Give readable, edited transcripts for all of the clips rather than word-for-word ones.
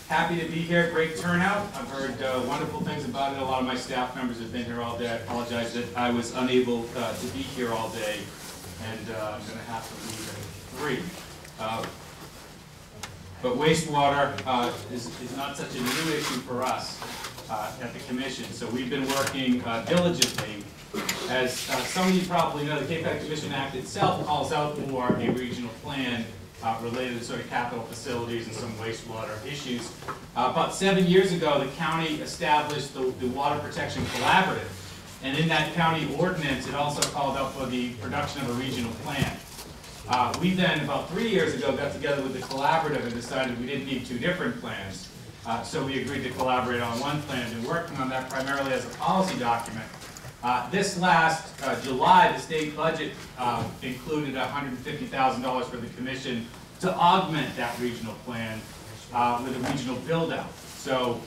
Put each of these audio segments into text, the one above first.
Happy to be here. Great turnout. I've heard wonderful things about it. A lot of my staff members have been here all day. I apologize that I was unable to be here all day, and I'm going to have to leave at 3. But wastewater is not such a new issue for us at the Commission. So we've been working diligently. As some of you probably know, the Cape Cod Commission Act itself calls out for a regional plan related to sort of capital facilities and some wastewater issues. About 7 years ago, the county established the Water Protection Collaborative. And in that county ordinance, it also called out for the production of a regional plan. We then, about 3 years ago, got together with the collaborative and decided we didn't need 2 different plans. So we agreed to collaborate on one plan and working on that primarily as a policy document. This last July, the state budget included $150,000 for the Commission to augment that regional plan with a regional build-out. So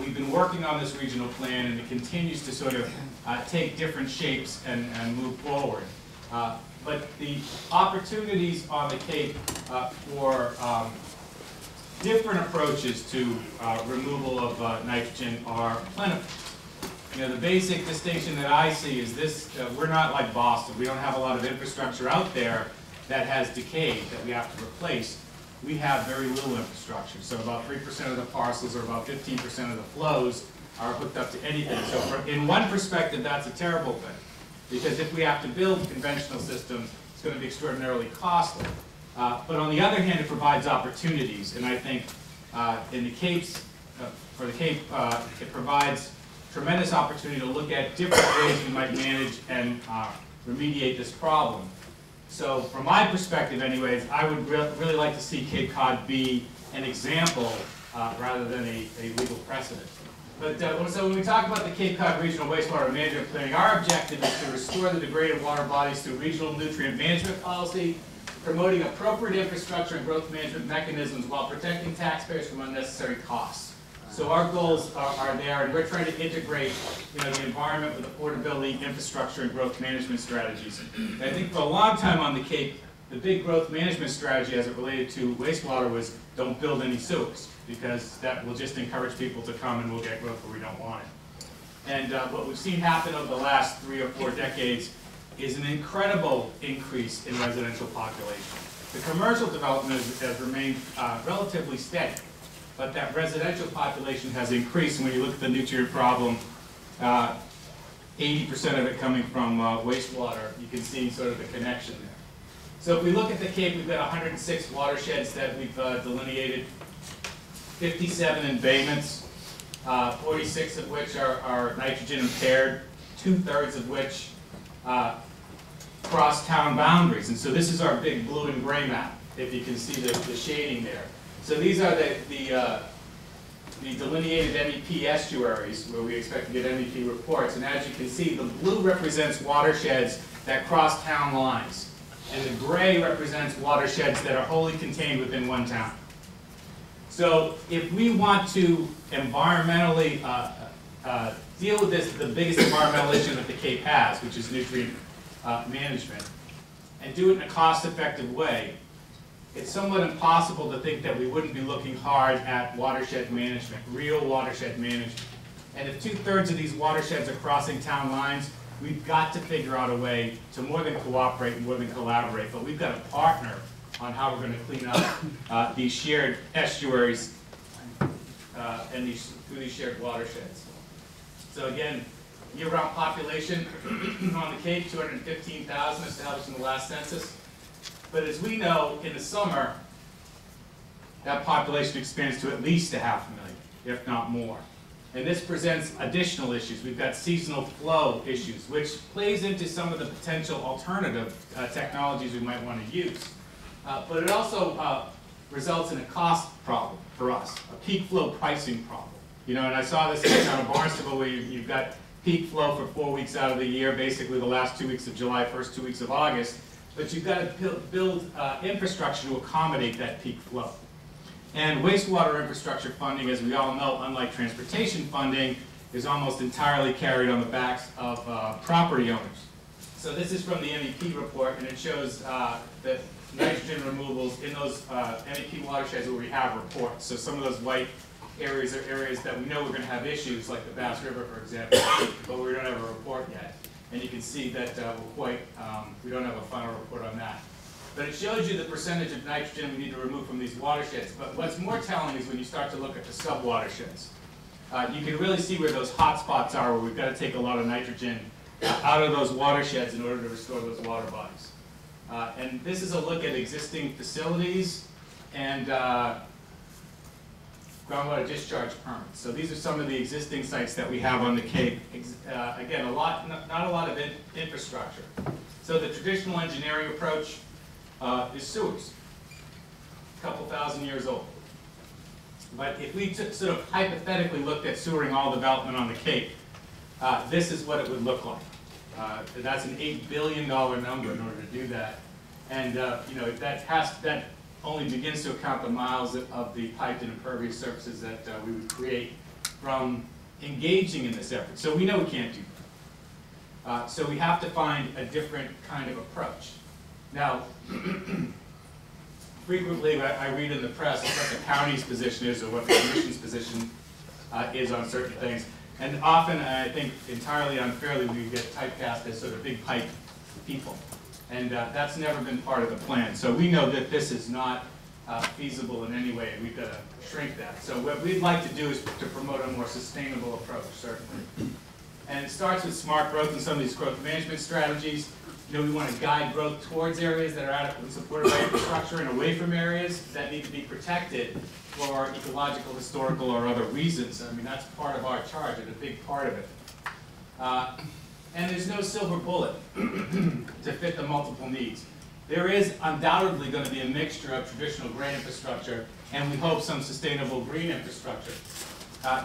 we've been working on this regional plan, and it continues to sort of take different shapes and move forward. But the opportunities on the Cape for different approaches to removal of nitrogen are plentiful. You know, the basic distinction that I see is this: we're not like Boston. We don't have a lot of infrastructure out there that has decayed that we have to replace. We have very little infrastructure. So about 3% of the parcels or about 15% of the flows are hooked up to anything. So in one perspective, that's a terrible thing, because if we have to build conventional systems, it's going to be extraordinarily costly. But on the other hand, it provides opportunities. And I think in the Capes, for the Cape, it provides tremendous opportunity to look at different ways we might manage and remediate this problem. So from my perspective anyways, I would really like to see Cape Cod be an example rather than a legal precedent. But so when we talk about the Cape Cod Regional Wastewater Management Planning, our objective is to restore the degraded water bodies through regional nutrient management policy, promoting appropriate infrastructure and growth management mechanisms while protecting taxpayers from unnecessary costs. So our goals are there, and we're trying to integrate, the environment with affordability, infrastructure, and growth management strategies. And I think for a long time on the Cape, the big growth management strategy as it related to wastewater was don't build any sewers, because that will just encourage people to come and we'll get growth where we don't want it. And what we've seen happen over the last 3 or 4 decades is an incredible increase in residential population. The commercial development has remained relatively steady, but that residential population has increased. And when you look at the nutrient problem, 80% of it coming from wastewater, you can see sort of the connection there. So if we look at the Cape, we've got 106 watersheds that we've delineated, 57 embayments, 46 of which are nitrogen impaired, 2/3 of which cross town boundaries. And so this is our big blue and gray map, if you can see the shading there. So these are the delineated MEP estuaries where we expect to get MEP reports. And as you can see, the blue represents watersheds that cross town lines. And the gray represents watersheds that are wholly contained within one town. So if we want to environmentally deal with this, the biggest environmental issue that the Cape has, which is nutrient management, and do it in a cost-effective way, it's somewhat impossible to think that we wouldn't be looking hard at watershed management, real watershed management. And if 2/3 of these watersheds are crossing town lines, we've got to figure out a way to more than cooperate and more than collaborate, but we've got to partner on how we're going to clean up these shared estuaries and through these shared watersheds. So again, year-round population on the Cape, 215,000 established in the last census. But as we know, in the summer, that population expands to at least 500,000, if not more. And this presents additional issues. We've got seasonal flow issues, which plays into some of the potential alternative technologies we might want to use. But it also results in a cost problem for us, a peak flow pricing problem. And I saw this in town of Barnstable where you've got peak flow for 4 weeks out of the year, basically the last 2 weeks of July, first 2 weeks of August. But you've got to build infrastructure to accommodate that peak flow. And wastewater infrastructure funding, as we all know, unlike transportation funding, is almost entirely carried on the backs of property owners. So this is from the MEP report, and it shows the nitrogen removals in those MEP watersheds where we have reports. So some of those white areas are areas that we know we're going to have issues, like the Bass River, for example, but we don't have a report yet. And you can see that we don't have a final report on that. But it shows you the percentage of nitrogen we need to remove from these watersheds. But what's more telling is when you start to look at the sub-watersheds. You can really see where those hot spots are, where we've got to take a lot of nitrogen out of those watersheds in order to restore those water bodies. And this is a look at existing facilities and groundwater discharge permits. So these are some of the existing sites that we have on the Cape. Again, not a lot of infrastructure. So the traditional engineering approach is sewers, a couple thousand years old. But if we sort of hypothetically looked at sewering all development on the Cape, this is what it would look like. That's an $8 billion number in order to do that. And you know, that only begins to account the miles of the piped and impervious surfaces that we would create from engaging in this effort. So we know we can't do that. So we have to find a different kind of approach. Now, frequently I read in the press what the county's position is or what the commission's position is on certain things. And often, I think entirely unfairly, we get typecast as sort of big pipe people. And that's never been part of the plan. So we know that this is not feasible in any way, and we've got to shrink that. So what we'd like to do is to promote a more sustainable approach, certainly. And it starts with smart growth and some of these growth management strategies. You know, we want to guide growth towards areas that are adequately supported by infrastructure and away from areas that need to be protected for ecological, historical, or other reasons. I mean, that's part of our charge and a big part of it. And there's no silver bullet to fit the multiple needs. There is undoubtedly going to be a mixture of traditional gray infrastructure and we hope some sustainable green infrastructure.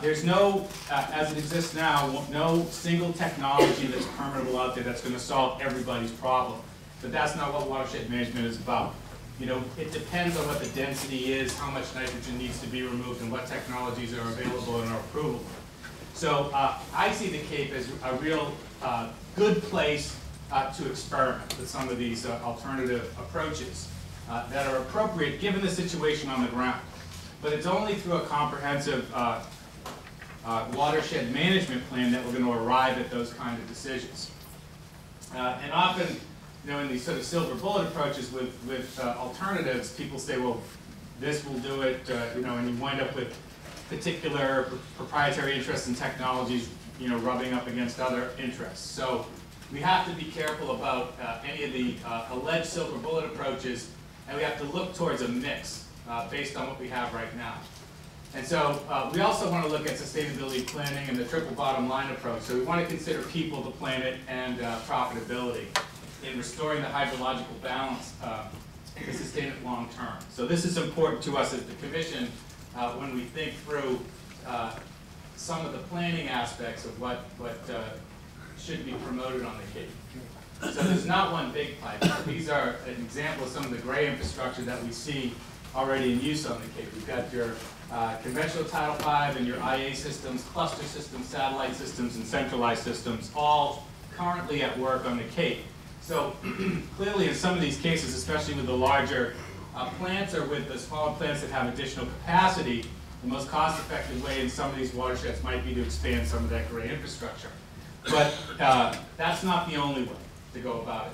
There's no, as it exists now, no single technology that's permittable out there that's going to solve everybody's problem. But that's not what watershed management is about. You know, it depends on what the density is, how much nitrogen needs to be removed, and what technologies are available and are approvable. So I see the Cape as a real good place to experiment with some of these alternative approaches that are appropriate given the situation on the ground. But it's only through a comprehensive watershed management plan that we're going to arrive at those kind of decisions. And often, you know, in these sort of silver bullet approaches with alternatives, people say, well, this will do it, you know, and you wind up with particular proprietary interests and technologies, you know, rubbing up against other interests. So we have to be careful about any of the alleged silver bullet approaches, and we have to look towards a mix based on what we have right now. And so we also want to look at sustainability planning and the triple bottom line approach. So we want to consider people, the planet, and profitability in restoring the hydrological balance to sustain it long term. So this is important to us as the Commission when we think through some of the planning aspects of what should be promoted on the Cape. So there's not one big pipe. These are an example of some of the gray infrastructure that we see already in use on the Cape. We've got your conventional Tidal V and your IA systems, cluster systems, satellite systems, and centralized systems, all currently at work on the Cape. So clearly in some of these cases, especially with the larger plants or with the smaller plants that have additional capacity, the most cost-effective way in some of these watersheds might be to expand some of that gray infrastructure. But that's not the only way to go about it.